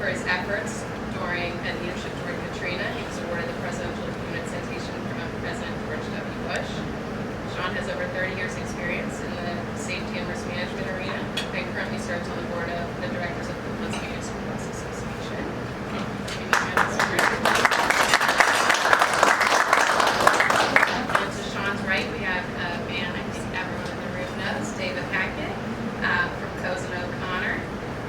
for his efforts during and leadership during Katrina. He was awarded the Presidential Unit Citation from President George W. Bush. Shawn has over 30 years experience in the safety and risk management arena and currently serves on the board of the directors of the Pennsylvania School Bus Association. And to Shawn's right, we have a man I think everyone in the room knows, David Hackett from Cozen, O'Connor.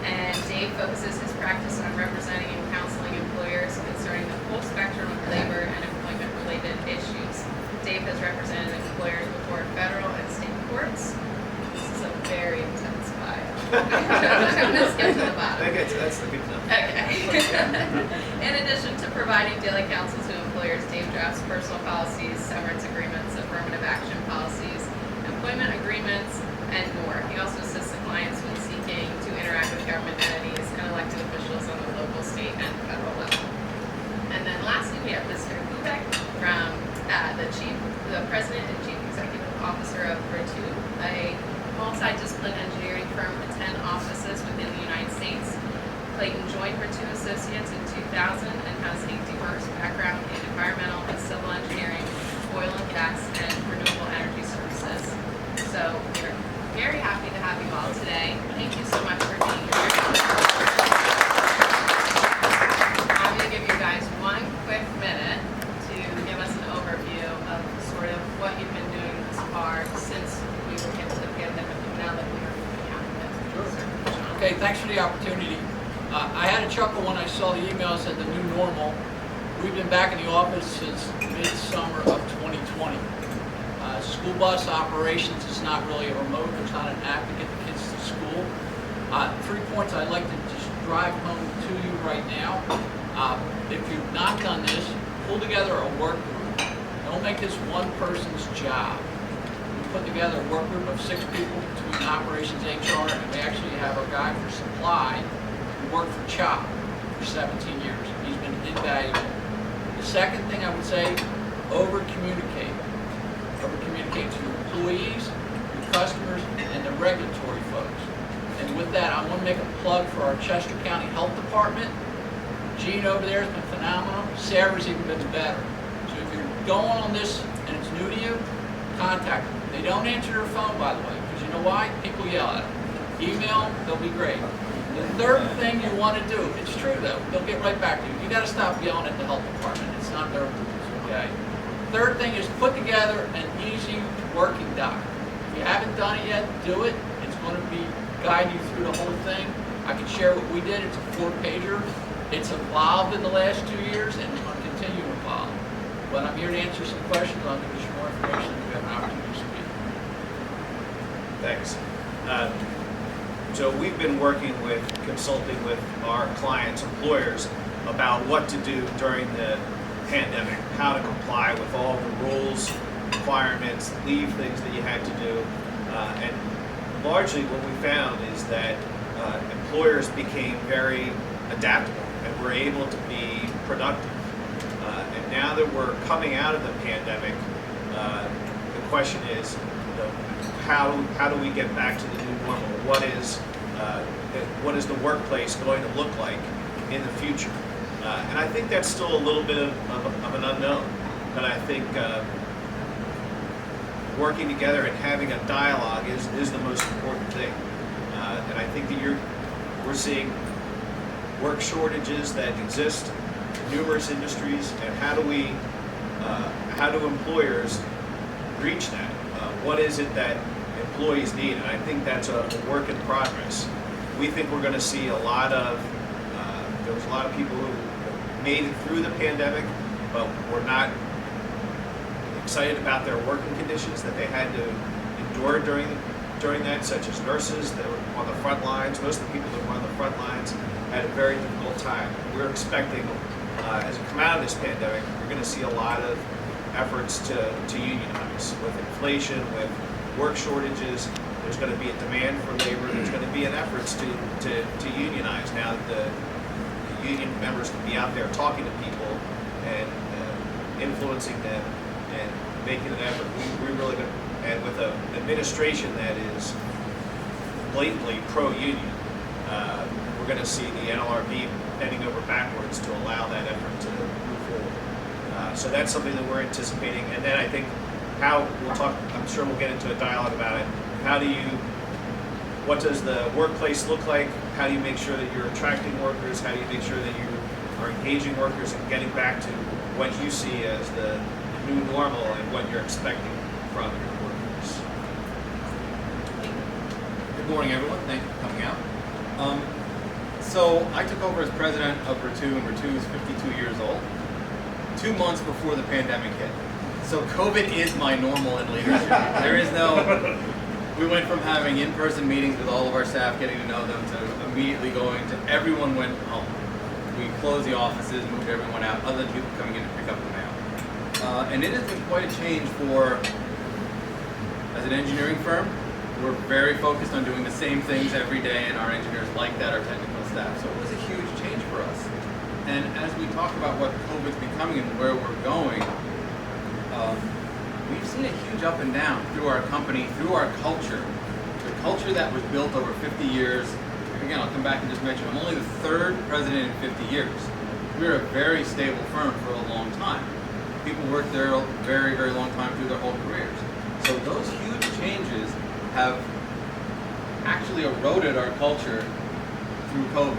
And Dave focuses his practice on representing and counseling employers concerning the full spectrum of labor and employment-related issues. Dave has represented employers before federal and state courts. This is a very intense bio. I'm going to skip to the bottom. That's the good enough. Okay. In addition to providing daily counsel to employers, Dave drafts personal policies, severance agreements, affirmative action policies, employment agreements, and more. He also assists the clients when seeking to interact with government entities and elected officials on the local, state, and federal level. And then lastly, we have Mr. Bubeck from the President and Chief Executive Officer of RETTEW, a multidisciplinary engineering firm with 10 offices within the United States. Clayton joined RETTEW Associates in 2000 and has a diverse background in environmental and civil engineering, oil and gas, and renewable energy services. So we're very happy to have you all today. Thank you so much for being here. I'm going to give you guys one quick minute to give us an overview of sort of what you've been doing thus far since we were hit to the pandemic and now that we are moving out of it. Sure. Okay, thanks for the opportunity. I had a chuckle when I saw the email that said the new normal. We've been back in the office since mid-summer of 2020. School bus operations is not really a remote. There's not an app to get the kids to school. 3 points I'd like to just drive home to you right now. If you've not done this, pull together a work group. Don't make this one person's job. We put together a work group of 6 people between operations, HR, and we actually have our guy for supply who worked for CHOP for 17 years. He's been invaluable. The second thing I would say, over-communicate. Over-communicate to your employees, your customers, and the regulatory folks. And with that, I want to make a plug for our Chester County Health Department. Gene over there has been phenomenal. Sarah's even been better. So if you're going on this and it's new to you, contact them. They don't answer their phone, by the way, because you know why? People yell at them. Email, they'll be great. The third thing you want to do, it's true though, they'll get right back to you. You got to stop yelling at the health department. It's not their rules, okay? Third thing is put together an easy working doc. If you haven't done it yet, do it. It's going to be guide you through the whole thing. I can share what we did. It's a 4-pager. It's evolved in the last 2 years and it's going to continue to evolve. But I'm here to answer some questions. I'll give you some more information if you have an opportunity to speak. Thanks. So we've been consulting with our clients, employers, about what to do during the pandemic, how to comply with all the rules, requirements, leave things that you had to do. And largely what we found is that employers became very adaptable and were able to be productive. And now that we're coming out of the pandemic, the question is, how do we get back to the new normal? What is the workplace going to look like in the future? And I think that's still a little bit of an unknown. But I think working together and having a dialogue is the most important thing. And I think that we're seeing work shortages that exist in numerous industries, and how do employers reach that? What is it that employees need? And I think that's a work in progress. We think we're going to see a lot of, there was a lot of people who made it through the pandemic, but were not excited about their working conditions that they had to endure during that, such as nurses that were on the front lines. Most of the people that were on the front lines had a very difficult time. We're expecting, as we come out of this pandemic, we're going to see a lot of efforts to unionize. With inflation, with work shortages, there's going to be a demand for labor. There's going to be an efforts to unionize. Now that the union members can be out there talking to people and influencing them and making an effort. We really going to, and with an administration that is blatantly pro-union, we're going to see the NLRB bending over backwards to allow that effort to move forward. So that's something that we're anticipating. And then I think how we'll talk, I'm sure we'll get into a dialogue about it. What does the workplace look like? How do you make sure that you're attracting workers? How do you make sure that you are engaging workers and getting back to what you see as the new normal and what you're expecting from your workers? Good morning, everyone. Thank you for coming out. So I took over as president of RETTEW, and RETTEW is 52 years old, 2 months before the pandemic hit. So COVID is my normal in leadership. There is no, we went from having in-person meetings with all of our staff, getting to know them, to immediately going to everyone went home. We closed the offices, moved everyone out, other than people coming in to pick up the mail. And it has been quite a change as an engineering firm. We're very focused on doing the same things every day, and our engineers like that, our technical staff. So it was a huge change for us. And as we talk about what COVID's becoming and where we're going, we've seen a huge up and down through our company, through our culture. The culture that was built over 50 years. Again, I'll come back and just mention, I'm only the third president in 50 years. We're a very stable firm for a long time. People work there a very, very long time through their whole careers. So those huge changes have actually eroded our culture through COVID.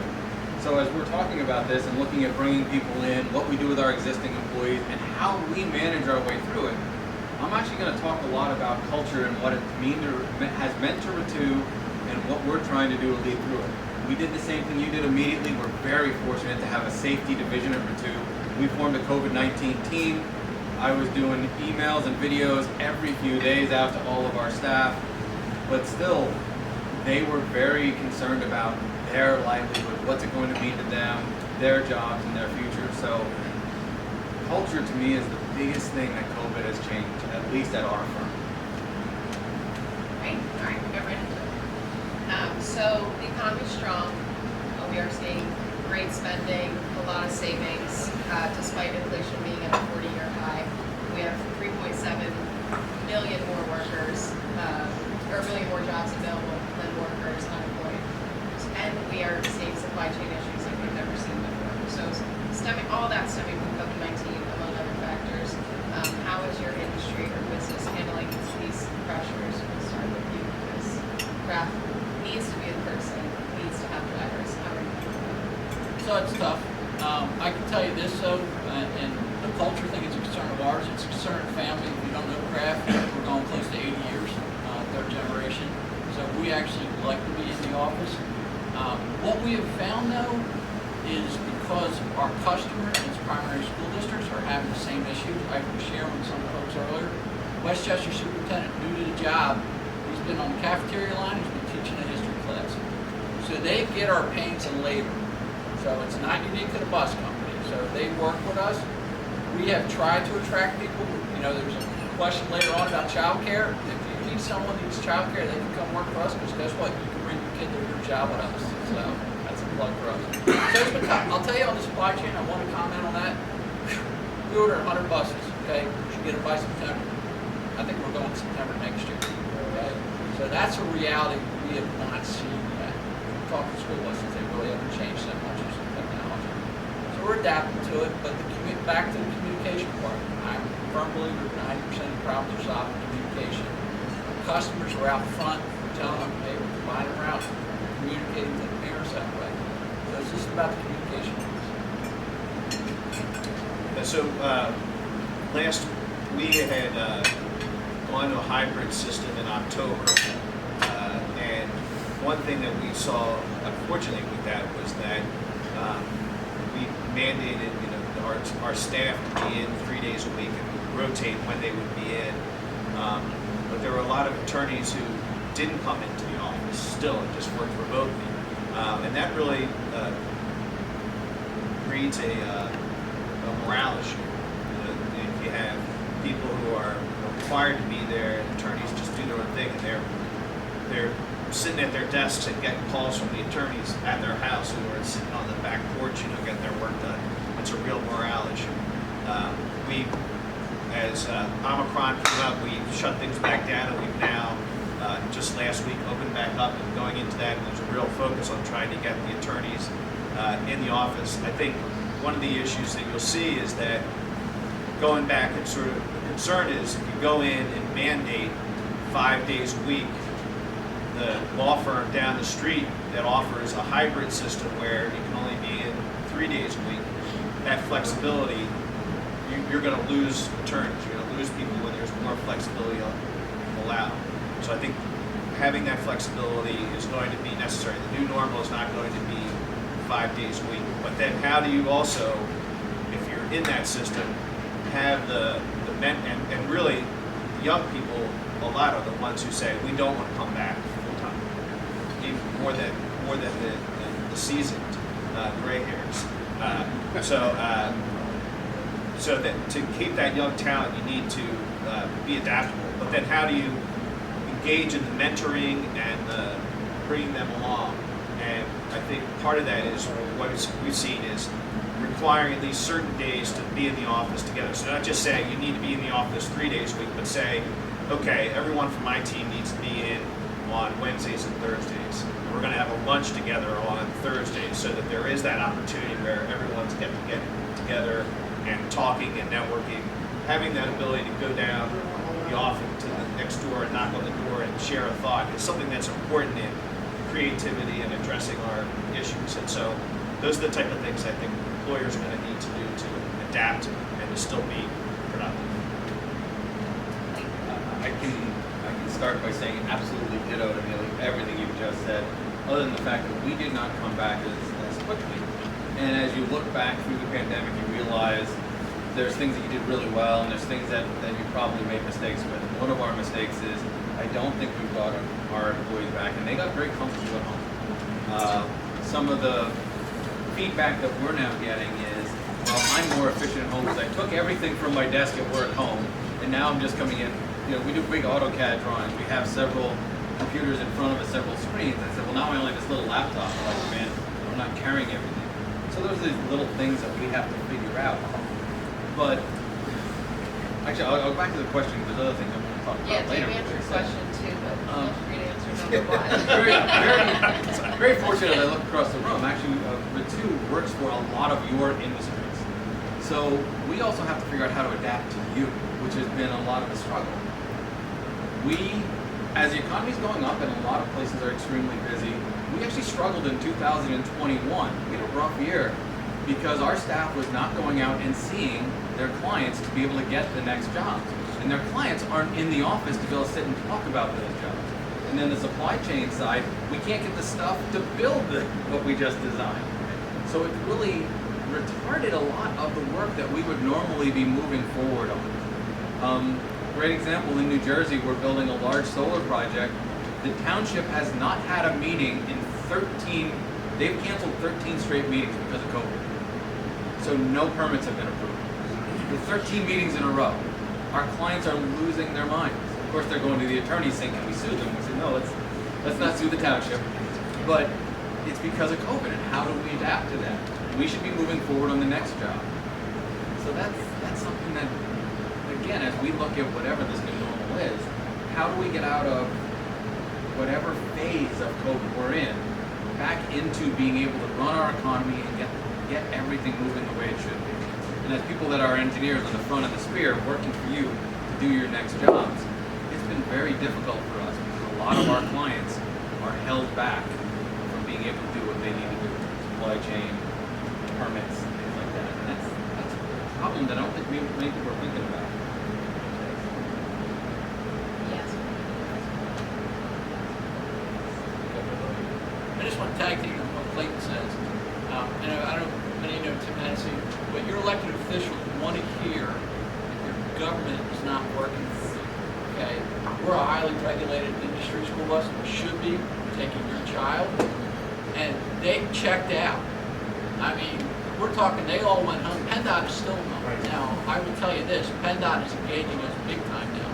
So as we're talking about this and looking at bringing people in, what we do with our existing employees, and how we manage our way through it, I'm actually going to talk a lot about culture and what it has meant to RETTEW and what we're trying to do to lead through it. We did the same thing you did immediately. We're very fortunate to have a safety division at RETTEW. We formed a COVID-19 team. I was doing emails and videos every few days out to all of our staff, but still, they were very concerned about their livelihood, what's it going to mean to them, their jobs, and their future. So culture to me is the biggest thing that COVID has changed, at least at our firm. Right, all right, we'll get right into it. So the economy's strong. We are seeing great spending, a lot of savings, despite inflation being at a 40-year high. We have 3.7 million more workers, or a million more jobs available than workers unemployed. And we are seeing supply chain issues like we've never seen before. So all that stemming from COVID-19, among other factors. How is your industry or business handling these pressures? We'll start with you, because Krapf needs to be in person, needs to have drivers. How are you doing that? So it's tough. I can tell you this though, and the culture thing is a concern of ours. It's a concern of family. If you don't know Krapf, we're going close to 80 years, third generation. So we actually like to be in the office. What we have found though is because our customer and its primary school districts are having the same issues. I was sharing with some folks earlier. Westchester superintendent, new to the job, he's been on the cafeteria line, he's been teaching a history class. So they get our paints and labor. So it's not unique to the bus company. So they work with us. We have tried to attract people. You know, there's a question later on about childcare. If you need someone who needs childcare, they can come work for us, because guess what? You can bring your kid to your job with us. So that's a plug for us. So it's been tough. I'll tell you on the supply chain, I want to comment on that. We ordered 100 buses, okay? We should get it by September. I think we're going September next year, okay? So that's a reality we have not seen yet. Talking to school buses, they really haven't changed that much as technology. So we're adapting to it, but back to the communication part. I'm a firm believer 90% of the problems are solved in communication. Customers are out front, we're telling them, hey, we're providing a route, communicating to the parents that way. So it's just about the communication. So last we had gone to a hybrid system in October, and one thing that we saw, unfortunately, with that was that we mandated, our staff to be in 3 days a week and rotate when they would be in. But there were a lot of attorneys who didn't come into the office still and just worked remotely. And that really breeds a morale issue. If you have people who are required to be there and attorneys just do their own thing, and they're sitting at their desks and getting calls from the attorneys at their house who are sitting on the back porch, getting their work done. It's a real morale issue. As Omicron came up, we shut things back down, and we've now just last week opened back up and going into that, and there's a real focus on trying to get the attorneys in the office. I think one of the issues that you'll see is that going back and sort of the concern is if you go in and mandate 5 days a week, the law firm down the street that offers a hybrid system where you can only be in 3 days a week, that flexibility, you're going to lose attorneys. You're going to lose people when there's more flexibility allowed. So I think having that flexibility is going to be necessary. The new normal is not going to be 5 days a week. But then how do you also, if you're in that system, have the men, and really the young people, a lot are the ones who say, we don't want to come back full time, even more than the seasoned gray hairs. So that to keep that young talent, you need to be adaptable. But then how do you engage in the mentoring and the bringing them along? And I think part of that is what we've seen is requiring at least certain days to be in the office together. So not just saying you need to be in the office 3 days a week, but say, okay, everyone from my team needs to be in on Wednesdays and Thursdays. And we're going to have a lunch together on Thursdays so that there is that opportunity where everyone's getting together and talking and networking, having that ability to go down the office to the next door and knock on the door and share a thought is something that's important in creativity and addressing our issues. And so those are the type of things I think employers are going to need to do to adapt and to still be productive. I can start by saying absolutely ditto to nearly everything you've just said, other than the fact that we did not come back as quickly. And as you look back through the pandemic, you realize there's things that you did really well, and there's things that you probably made mistakes with. One of our mistakes is I don't think we brought our employees back, and they got very comfortable at home. Some of the feedback that we're now getting is, well, I'm more efficient at home because I took everything from my desk at work home, and now I'm just coming in. You know, we do big AutoCAD drawings. We have several computers in front of us, several screens. I said, well, now I only have this little laptop. I'm like, man, I'm not carrying everything. So there's these little things that we have to figure out. But actually, I'll go back to the question. There's other things I want to talk about later. Yeah, Dave answered question two, but feel free to answer number one. Very fortunate I look across the room. Actually, RETTEW works for a lot of your industries. So we also have to figure out how to adapt to you, which has been a lot of the struggle. As the economy's going up and a lot of places are extremely busy, we actually struggled in 2021. We had a rough year because our staff was not going out and seeing their clients to be able to get the next job. And their clients aren't in the office to be able to sit and talk about those jobs. And then the supply chain side, we can't get the stuff to build what we just designed. So it really retarded a lot of the work that we would normally be moving forward on. Great example, in New Jersey, we're building a large solar project. The township has not had a meeting in 13, they've canceled 13 straight meetings because of COVID. So no permits have been approved. The 13 meetings in a row. Our clients are losing their minds. Of course, they're going to the attorney saying, can we sue them? We said, no, let's not sue the township. But it's because of COVID, and how do we adapt to that? We should be moving forward on the next job. So that's something that, again, as we look at whatever this new normal is, how do we get out of whatever phase of COVID we're in, back into being able to run our economy and get everything moving the way it should be. And as people that are engineers on the front of the spear working for you to do your next jobs, it's been very difficult for us because a lot of our clients are held back from being able to do what they need to do, supply chain, permits, things like that. And that's a problem that I don't think many people are thinking about. I just want to tag team on what Clayton says. And I don't know if many know Tim Hennessy, but your elected officials want to hear that your government is not working for you. Okay? We're a highly regulated industry, school bus should be taking your child, and they checked out. I mean, we're talking, they all went home. PennDOT is still home. Now, I will tell you this, PennDOT is engaging us big time now.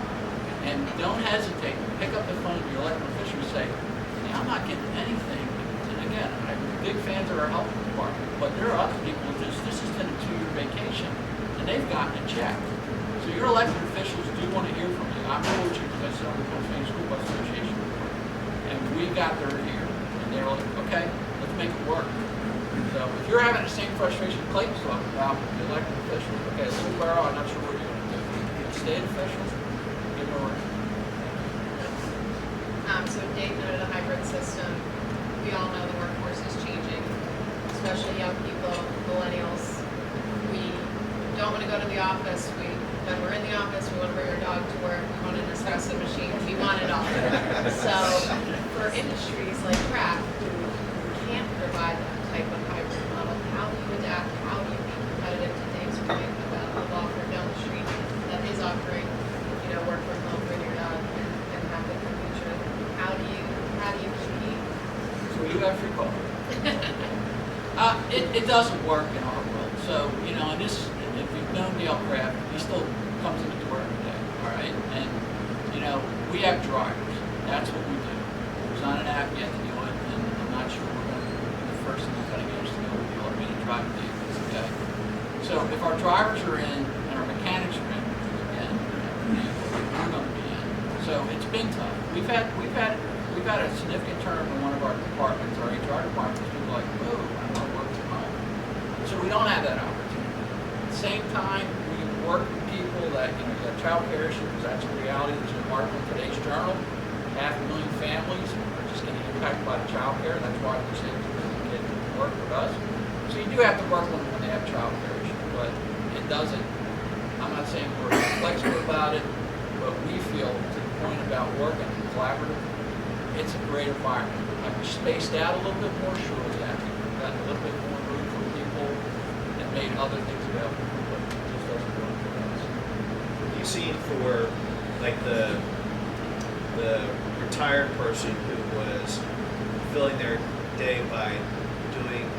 And don't hesitate. Pick up the phone to your elected official and say, hey, I'm not getting anything. And again, I'm big fans of our health department, but there are other people who this has been a 2-year vacation, and they've gotten a check. So your elected officials do want to hear from you. I'm told you because I sit on the Pennsylvania School Bus Association. we got their ear, and they were like, okay, let's make it work. So if you're having the same frustration Clayton's talking about with the elected officials, okay, little borough, I'm not sure what you're going to do. State officials, give them a ring. So Dave noted a hybrid system. We all know the workforce is changing, especially young people, millennials. We don't want to go to the office. When we're in the office, we want to bring our dog to work. We want an espresso machine. We want it all. So for industries like Krapf, who can't provide that type of hybrid model, how do you adapt? How do you be competitive to Dave's point about the law firm down the street that is offering, work from home, bring your dog, and have it for future? How do you compete? So you have free coffee. It doesn't work in our world. So, and this, if you've known Dale Krapf, he still comes in the door every day, all right? And, we have drivers. That's what we do. There's not an app yet to do it, and I'm not sure we're going to be the first in the cutting edge to go with the automated driving vehicles, okay? So if our drivers are in and our mechanics are in, again, we're going to be in. So it's been tough. We've had a significant turn in one of our departments, our HR department. People are like, whoa, I want to work from home. So we don't have that opportunity. At the same time, we work with people that, you have child care issues. That's a reality. There's an article in today's journal. 500,000 families are just getting impacted by the child care. That's why we're saying the kids work with us. So you do have to work with them when they have child care issues, but it doesn't. I'm not saying we're flexible about it, but we feel to the point about working collaborative, it's a great environment. Have we spaced out a little bit more? Sure, we have. We've gotten a little bit more room for people and made other things available, but it just doesn't work for us. You seen for like the retired person who was filling their day by doing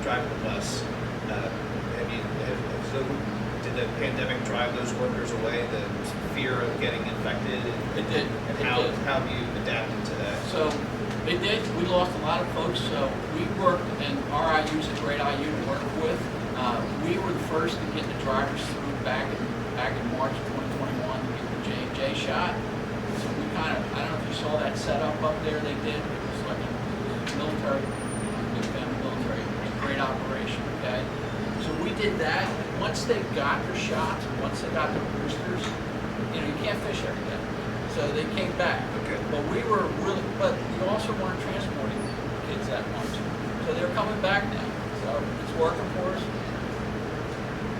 driving the bus. Did the pandemic drive those workers away? The fear of getting infected? It did. And how have you adapted to that? So it did. We lost a lot of folks. So we worked, and our IU is a great IU to work with. We were the first to get the drivers through back in March of 2021 to get the J&J shot. So we I don't know if you saw that setup up there they did. It was like a military, big family military, great operation, okay? So we did that. Once they got their shots, once they got their boosters, you can't fish every day. So they came back. Okay. But we also weren't transporting kids that much. So they're coming back now. So it's working for us.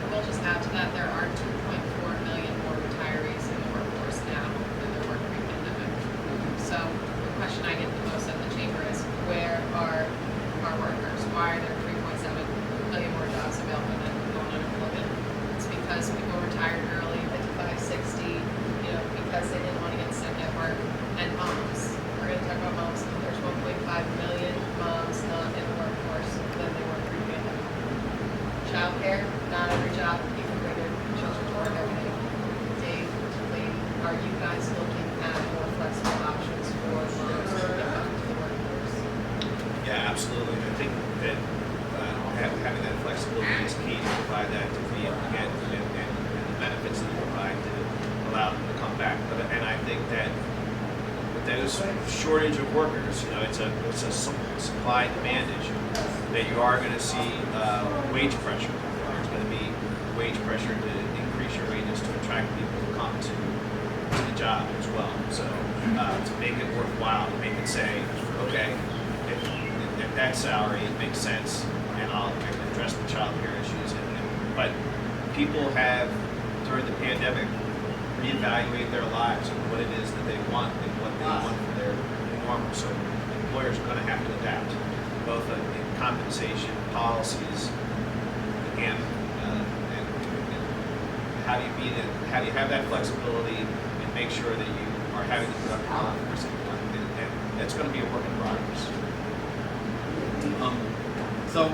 We'll just add to that, there are 2.4 million more retirees in the workforce now than there were pre-pandemic. So the question I get the most at the chamber is, where are our workers? Why are there 3.7 million more jobs available than people on unemployment? It's because people retired early, 55, 60, because they didn't want to get sick at work. And moms, we're going to talk about moms. There's 1.5 million moms not in the workforce than they were pre-pandemic. Childcare, not every job you can bring your children to work every day. Dave, Clayton, are you guys looking at more flexible options for moms to get back to the workforce? Yeah, absolutely. I think that having that flexibility is key to provide that to be able to get and the benefits that you provide to allow them to come back. And I think that with those shortage of workers, it's a supply and demand issue, that you are going to see wage pressure. There's going to be wage pressure to increase your wages to attract people to come to the job as well. So to make it worthwhile, to make it say, okay, if that salary makes sense, and I'll address the child care issues. But people have, during the pandemic, reevaluate their lives and what it is that they want and what they want for their normal. So employers are going to have to adapt, both in compensation, policies, and how do you have that flexibility and make sure that you are having the productive workforce, and that's going to be a work in progress. So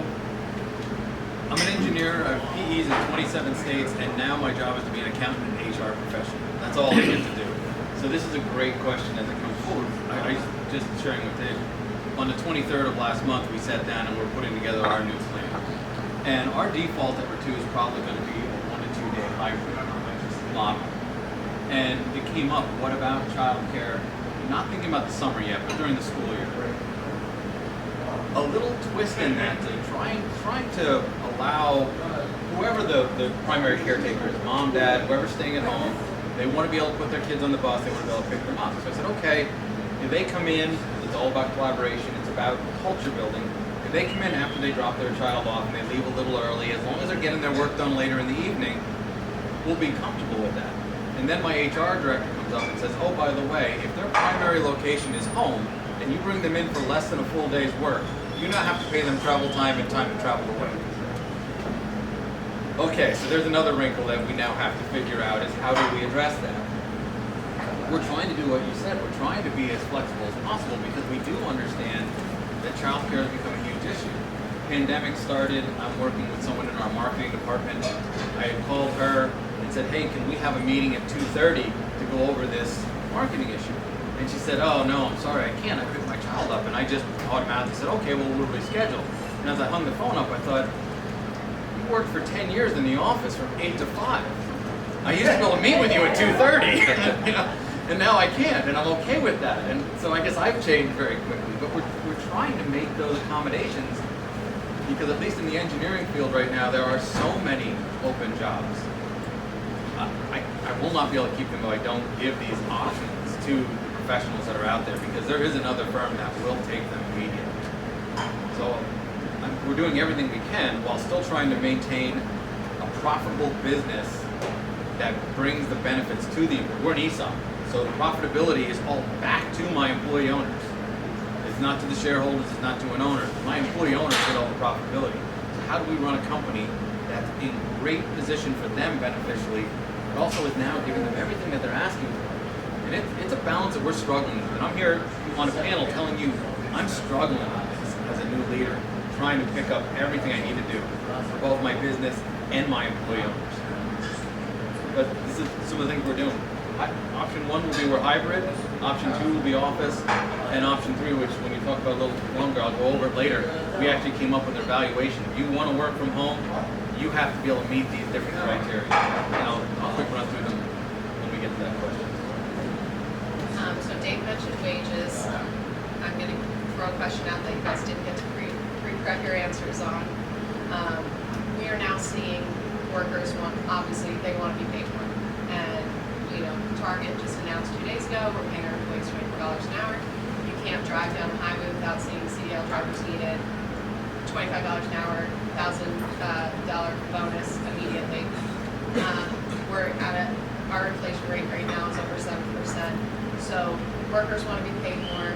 I'm an engineer. I have PEs in 27 states, and now my job is to be an accountant and HR professional. That's all I get to do. So this is a great question as it comes forward. I just sharing with Dave. On the 23rd of last month, we sat down and we're putting together our new plan. And our default at RETTEW is probably going to be a 1 to 2 day hybrid model. And it came up, what about childcare? not thinking about the summer yet, but during the school year. A little twist in that to trying to allow whoever the primary caretaker is, mom, dad, whoever's staying at home, they want to be able to put their kids on the bus, they want to be able to pick them up. So I said, okay, if they come in, it's all about collaboration, it's about culture building. If they come in after they drop their child off and they leave a little early, as long as they're getting their work done later in the evening, we'll be comfortable with that. And then my HR director comes up and says, oh, by the way, if their primary location is home and you bring them in for less than a full day's work, you do not have to pay them travel time and time to travel away. Okay, so there's another wrinkle that we now have to figure out is how do we address that? We're trying to do what you said. We're trying to be as flexible as possible because we do understand that childcare has become a huge issue. Pandemic started, I'm working with someone in our marketing department. I had called her and said, hey, can we have a meeting at 2:30 to go over this marketing issue? And she said, oh no, I'm sorry, I can't. I picked my child up. And I just automatically said, okay, well, we'll reschedule. And as I hung the phone up, I thought, you worked for 10 years in the office from 8 to 5. I used to be able to meet with you at 2:30, you know, and now I can't, and I'm okay with that. And so I guess I've changed very quickly, but we're trying to make those accommodations because at least in the engineering field right now, there are so many open jobs. I will not be able to keep them if I don't give these options to the professionals that are out there because there is another firm that will take them immediately. So we're doing everything we can while still trying to maintain a profitable business that brings the benefits to the employee. We're an ESOP, so the profitability is all back to my employee owners. It's not to the shareholders, it's not to an owner. My employee owners get all the profitability. So how do we run a company that's in great position for them beneficially, but also is now giving them everything that they're asking for? And it's a balance that we're struggling with. And I'm here on a panel telling you I'm struggling with this as a new leader, trying to pick up everything I need to do for both my business and my employee owners. But this is some of the things we're doing. Option 1 will be we're hybrid, option 2 will be office, and option 3, which when you talk about a little longer, I'll go over it later, we actually came up with an evaluation. If you want to work from home, you have to be able to meet these different criteria. And I'll quick run through them when we get to that question. So Dave mentioned wages. I'm going to throw a question out that you guys didn't get to pre-prep your answers on. We are now seeing workers obviously they want to be paid more. And, you know, Target just announced 2 days ago, we're paying our employees $24 an hour. You can't drive down the highway without seeing CDL drivers needed. $25 an hour, $1,000 bonus immediately. We're at our inflation rate right now is over 7%. So workers want to be paid more.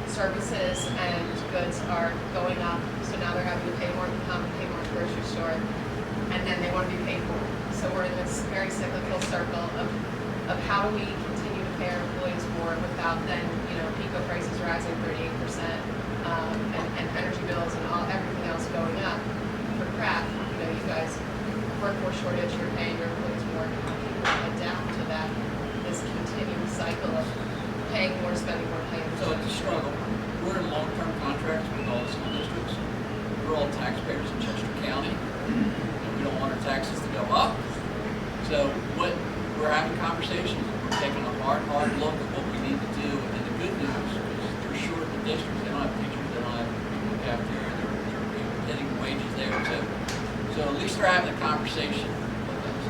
Services and goods are going up, so now they're having to pay more to come and pay more at the grocery store, and then they want to be paid more. So we're in this very cyclical circle of how do we continue to pay our employees more without then, you know, pico prices rising 38%, and energy bills and everything else going up. For Krapf, you know, you guys, workforce shortage, you're paying your employees more. How can you adapt to that, this continuous cycle of paying more, spending more, paying more? So it's a struggle. We're in long-term contracts with all the school districts. We're all taxpayers in Chester County, and we don't want our taxes to go up. So what we're having conversations, we're taking a hard look at what we need to do. And the good news is they're short the districts. They don't have teachers, they don't have people in the cafeteria. They're getting wages there too. So at least they're having a conversation with us.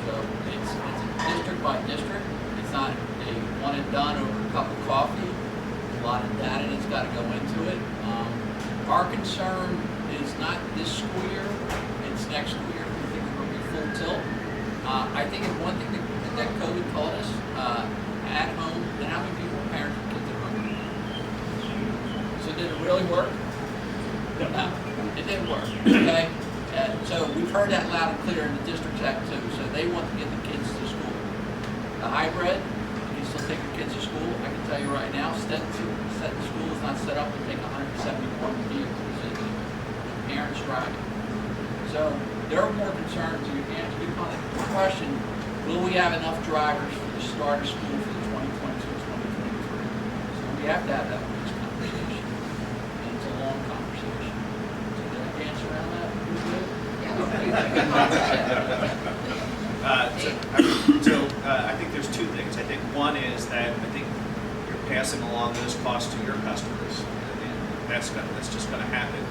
So it's district by district. It's not a one and done over a cup of coffee. A lot of data that's got to go into it. Our concern is not this school year, it's next school year. We think we're going to be full tilt. I think one thing that COVID taught us at home, and how many people are parents with kids at home? So did it really work? No, it didn't work, okay? So we've heard that loud and clear in the districts act too. So they want to get the kids to school. The hybrid, you can still take your kids to school. I can tell you right now, Stetton School is not set up to take 171 vehicles and the parents driving. So there are more concerns. You answer your question, will we have enough drivers for the start of school for the 2022-2023? So we have to have that conversation. And it's a long conversation. So did I dance around that? Yeah. So I think there's two things. I think one is that I think passing along those costs to your customers. And that's just gonna happen.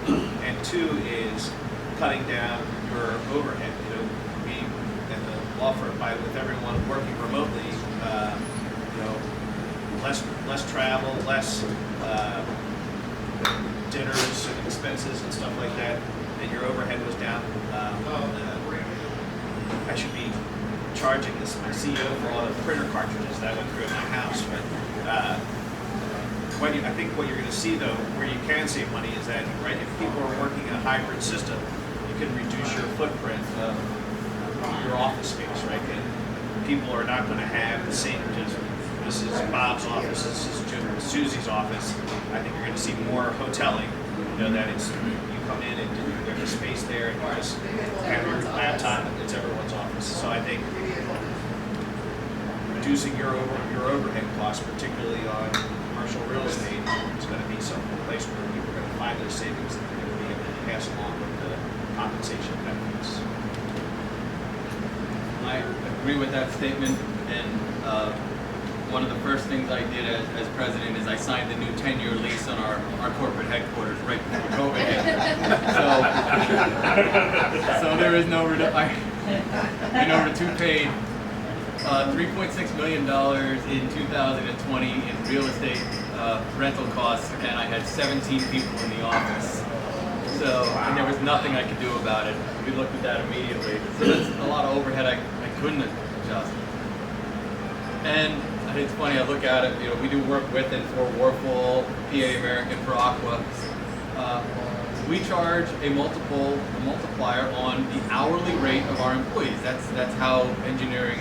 And two is cutting down your overhead. You know, we at the law firm, with everyone working remotely, you know, less travel, less dinners and expenses and stuff like that, and your overhead was down. I should be charging my CEO for all the printer cartridges that went through at my house, but I think what you're going to see though, where you can save money, is that if people are working in a hybrid system, you can reduce your footprint of your office space, right? And people are not going to have the same. This is Bob's office. This is Susie's office. I think you're going to see more hoteling. You know that you come in and there's a space there, and you just have your laptop, and it's everyone's office. So I think reducing your overhead costs, particularly on commercial real estate, is going to be some place where people are going to find those savings that they're going to be able to pass along with the compensation benefits. I agree with that statement, and one of the first things I did as president is I signed the new 10-year lease on our corporate headquarters right before COVID hit. So there is no RETTEW paid $3.6 million in 2020 in real estate rental costs, and I had 17 people in the office. So, and there was nothing I could do about it. We looked at that immediately. So that's a lot of overhead I couldn't adjust. And it's funny, I look at it, you know, we do work with and for Warfel, PA American, for Aqua. We charge a multiplier on the hourly rate of our employees. That's how engineers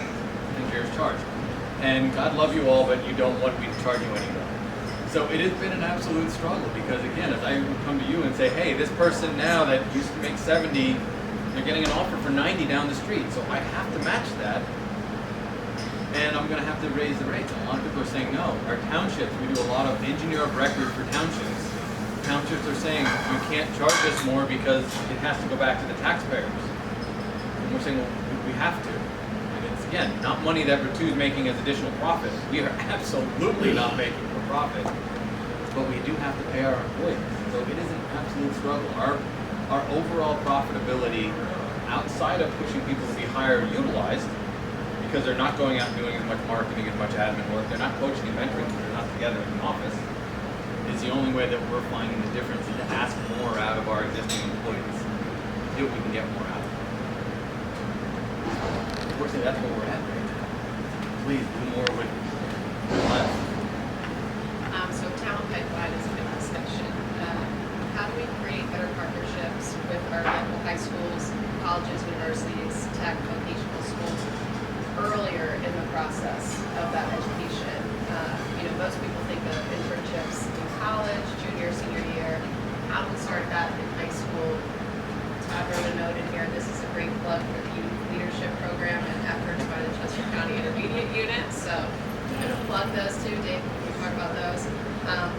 charge. And God love you all, but you don't want me to charge you anymore. So it has been an absolute struggle, because again, as I would come to you and say, hey, this person now that used to make 70, they're getting an offer for 90 down the street, so I have to match that, and I'm going to have to raise the rates. And a lot of people are saying no. Our townships, we do a lot of engineer of record for townships. Townships are saying you can't charge us more because it has to go back to the taxpayers. And we're saying, well, we have to. And it's, again, not money that RETTEW is making as additional profit. We are absolutely not making more profit, but we do have to pay our employees. So it is an absolute struggle. Our overall profitability, outside of pushing people to be higher utilized, because they're not going out and doing as much marketing, as much admin work, they're not coaching and mentoring because they're not together in the office, is the only way that we're finding the difference, is to ask more out of our existing employees, if we can get more out of them. Unfortunately, that's what we're at right now. Please do more with less. So talent pipeline is a big discussion. How do we create better partnerships with our local high schools, colleges, universities, tech, vocational schools earlier in the process of that education? Most people think of internships in college, junior, senior year. How do we start that in high school? I wrote a note in here. This is a great plug for the youth leadership program and efforts by the Chester County Intermediate Unit. So I'm going to plug those too, Dave. We talk about those.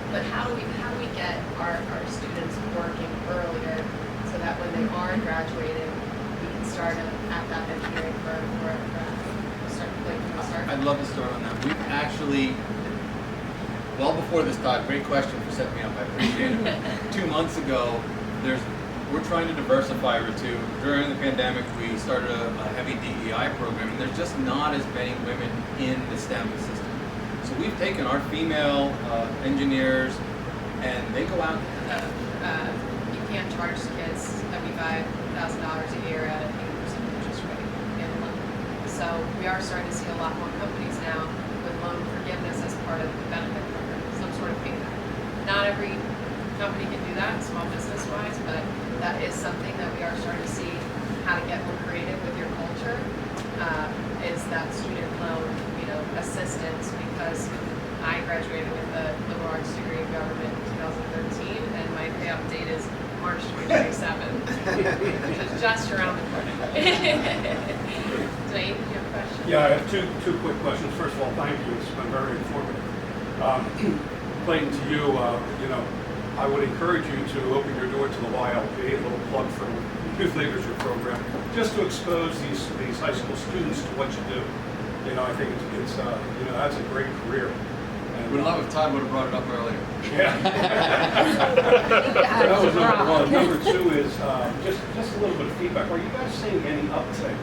But how do we get our students working earlier so that when they are graduating, we can start at that engineering firm or start. I'd love to start on that. We've actually, well before this talk, great question for setting me up. I appreciate it. 2 months ago, we're trying to diversify RETTEW. During the pandemic, we started a heavy DEI program, and there's just not as many women in the STEM system. So we've taken our female engineers, and they go out. You can't charge kids $75,000 a year at a 8% interest rate in loan. So we are starting to see a lot more companies now with loan forgiveness as part of the benefit program, some sort of payback. Not every company can do that, small business wise, but that is something that we are starting to see how to get more creative with your culture. Is that student loan, assistance, because I graduated with a liberal arts degree in government in 2013, and my payout date is March 2027, which is just around the corner. Dwayne, do you have a question? Yeah, I have two quick questions. First of all, thank you. It's been very informative. Clayton, to you, I would encourage you to open your door to the YLP, a little plug for the Youth Leadership Program, just to expose these high school students to what you do. I think it's that's a great career. And, Would love if Todd would have brought it up earlier. Yeah. That was number one. Number two is just a little bit of feedback. Are you guys seeing any uptick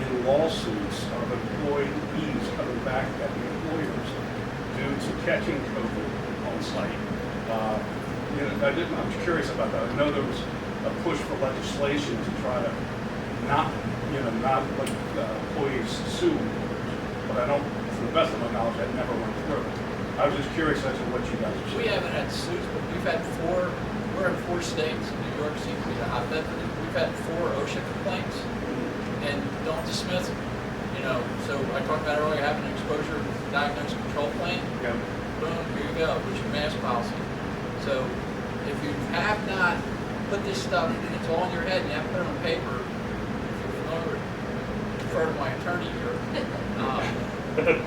in lawsuits of employees coming back at the employers due to catching COVID on site? I'm curious about that. I know there was a push for legislation to try to not let employees sue, but I don't, to the best of my knowledge, that never went through. I was just curious as to what you guys are We seeing. haven't had suits, but we're in 4 states. New York seems to be the hotbed. We've had 4 OSHA complaints, and don't dismiss them. So I talked about earlier having an exposure diagnosis control plan. Yeah. Boom, here you go, with your mask policy. So if you have not put this stuff, it's all in your head, and you haven't put it on paper, if you're familiar, refer to my attorney here.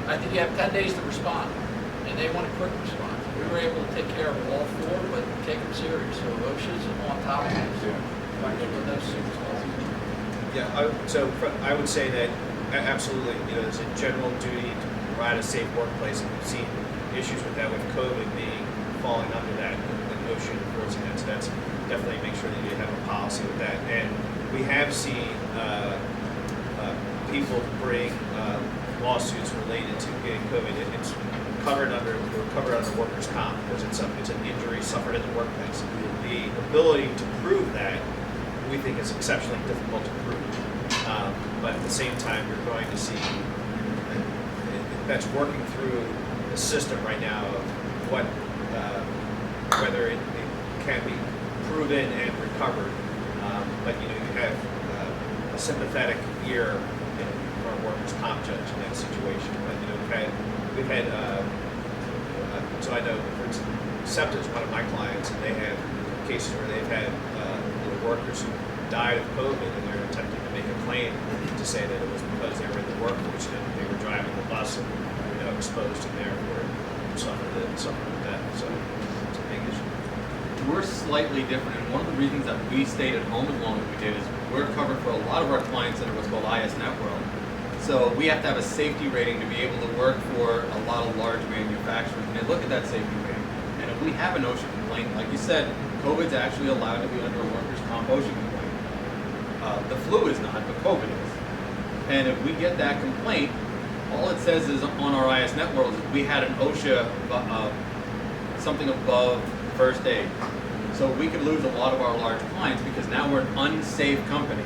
I think you have 10 days to respond, and they want a quick response. We were able to take care of all 4, but take them serious. So OSHA's on top of it. So with those suits. Yeah, I would say that absolutely, there's a general duty to provide a safe workplace, and we've seen issues with that, with COVID falling under that, and OSHA enforcing that. So that's definitely make sure that you have a policy with that. And we have seen people bring lawsuits related to getting COVID. It's covered under workers' comp because it's an injury suffered in the workplace. The ability to prove that we think is exceptionally difficult to prove. But at the same time, you're going to see that's working through the system right now of what whether it can be proven and recovered. But you have a sympathetic ear for a workers' comp judge in that situation. But we've had so I know, for instance, SEPTA is one of my clients, and they have cases where they've had workers who died of COVID, and they're attempting to make a claim to say that it was because they were in the workforce and they were driving the bus and exposed, and therefore suffered the death. So it's a big issue. We're slightly different, and one of the reasons that we stayed at home as long as we did is we're covered for a lot of our clients under what's called IS Net World. So we have to have a safety rating to be able to work for a lot of large manufacturers, and they look at that safety rating. And if we have an OSHA complaint, like you said, COVID's actually allowed to be under a workers' comp OSHA complaint. The flu is not, but COVID is. And if we get that complaint, all it says is on our IS Net World is we had an OSHA something above first aid. So we could lose a lot of our large clients because now we're an unsafe company.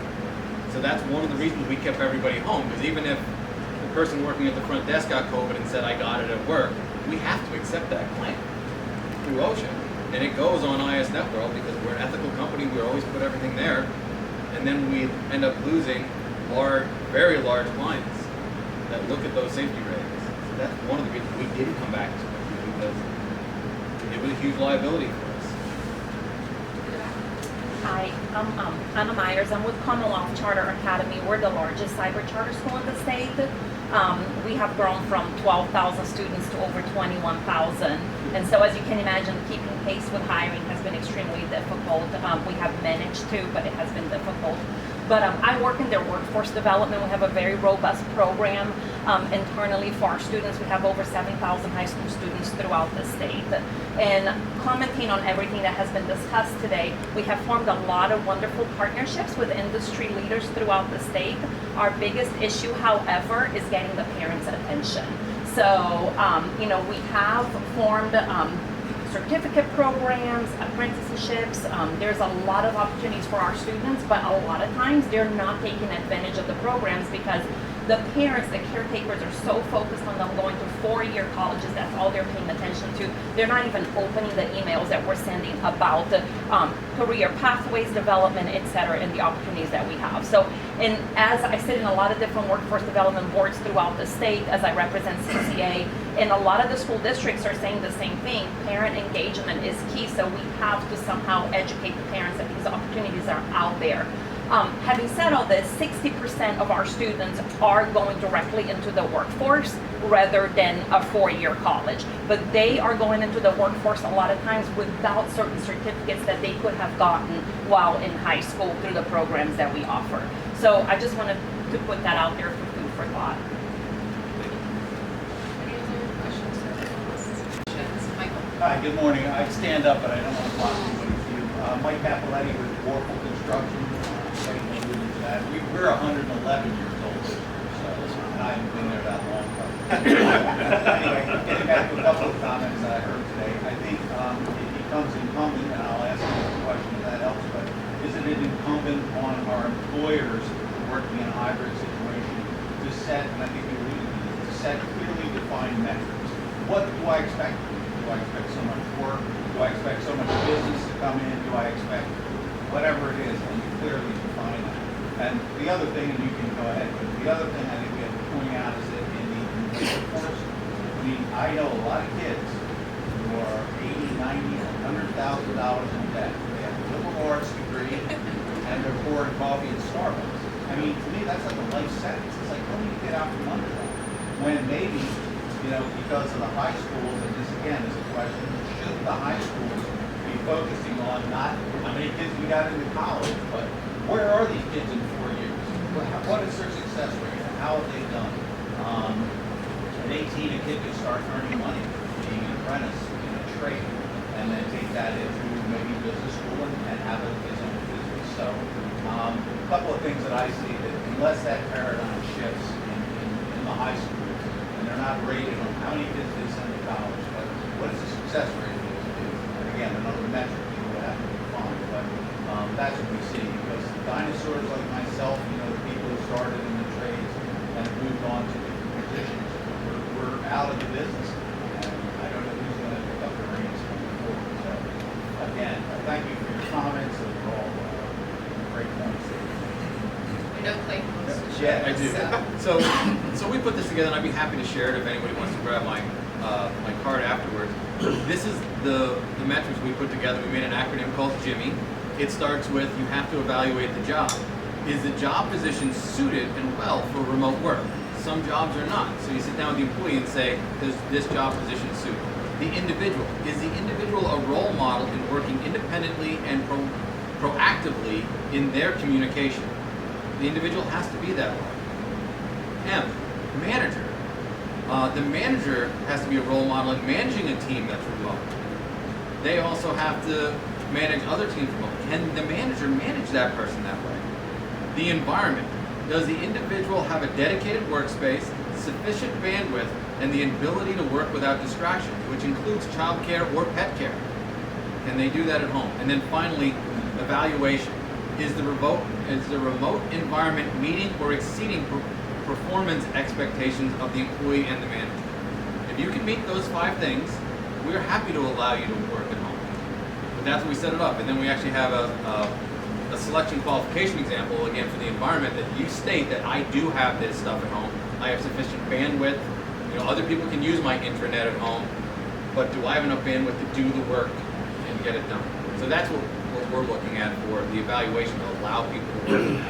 So that's one of the reasons we kept everybody home, because even if the person working at the front desk got COVID and said, I got it at work, we have to accept that claim through OSHA. And it goes on IS Net World because we're an ethical company, we always put everything there. And then we end up losing very large clients that look at those safety ratings. So that's one of the reasons we didn't come back to it, because it was a huge liability for us. Hi, I'm Anna Myers. I'm with Commonwealth Charter Academy. We're the largest cyber charter school in the state. We have grown from 12,000 students to over 21,000. And so as you can imagine, keeping pace with hiring has been extremely difficult. We have managed to, but it has been difficult. But I work in their workforce development. We have a very robust program internally for our students. We have over 7,000 high school students throughout the state. And commenting on everything that has been discussed today, we have formed a lot of wonderful partnerships with industry leaders throughout the state. Our biggest issue, however, is getting the parents' attention. So, we have formed certificate programs, apprenticeships. There's a lot of opportunities for our students, but a lot of times they're not taking advantage of the programs because the parents, the caretakers are so focused on them going to 4-year colleges. That's all they're paying attention to. They're not even opening the emails that we're sending about career pathways, development, et cetera, and the opportunities that we have. So, and as I sit in a lot of different workforce development boards throughout the state, as I represent CCA, and a lot of the school districts are saying the same thing. Parent engagement is key, so we have to somehow educate the parents that these opportunities are out there. Having said all this, 60% of our students are going directly into the workforce rather than a 4-year college. But they are going into the workforce a lot of times without certain certificates that they could have gotten while in high school through the programs that we offer. So I just wanted to put that out there for food for thought. Any other questions or comments? Hi, good morning. I'd stand up, but I don't want to block anybody's view. Mike Capoletti with Warfel Construction. Clayton alluded to that. We're 111 years old this year, so, and I haven't been there that long. But anyway, getting back to a couple of comments that I heard today, I think it becomes incumbent, and I'll ask you a question if that helps, but isn't it incumbent on our employers working in a hybrid situation to set, and I think we alluded to this, to set clearly defined metrics? What do I expect? Do I expect so much work? Do I expect so much business to come in? Do I expect whatever it is? And you clearly define that. And the other thing, and you can go ahead, but the other thing I think we have to point out is that in the workforce, I mean, I know a lot of kids who are 80, 90, $100,000 in debt. They have a liberal arts degree and they're pouring coffee at Starbucks. I mean, to me, that's like a life sentence. It's like, how do you get out from under that? When maybe, you know, because of the high schools, and this again is a question, should the high schools be focusing on not how many kids we got into college, but where are these kids in 4 years? What is their success rate? How have they done? At 18, a kid could start earning money, being an apprentice in a trade, and then take that into maybe business school and have his own business. So, a couple of things that I see that unless that paradigm shifts in the high schools, and they're not rated on how many kids they send to college, but what is the success rate of those kids? And again, another metric you would have to define, but that's what we see. Because dinosaurs like myself, you know, the people who started in the trades and have moved on to different positions, we're out of the business. And I don't know who's going to pick up the reins going forward. So again, thank you for your comments. Those are all great points. I know Clayton wants to Yeah, share I this, do. So we put this together, and I'd be happy to share it if anybody wants to grab my my card afterwards. This is the metrics we put together. We made an acronym called Jimmy. It starts with you have to evaluate the job. Is the job position suited and well for remote work? Some jobs are not. So you sit down with the employee and say, does this job position suit? The individual. Is the individual a role model in working independently and proactively in their communication? The individual has to be that way. M, manager. The manager has to be a role model in managing a team that's remote. They also have to manage other teams remote. Can the manager manage that person that way? The environment. Does the individual have a dedicated workspace, sufficient bandwidth, and the ability to work without distractions, which includes childcare or pet care? Can they do that at home? And then finally, evaluation. Is the remote environment meeting or exceeding performance expectations of the employee and the manager? If you can meet those 5 things, we're happy to allow you to work at home. But that's what we set it up. And then we actually have a selection qualification example, again, for the environment that you state that I do have this stuff at home. I have sufficient bandwidth. You know, other people can use my intranet at home, but do I have enough bandwidth to do the work and get it done? So that's what we're looking at for the evaluation to allow people to work.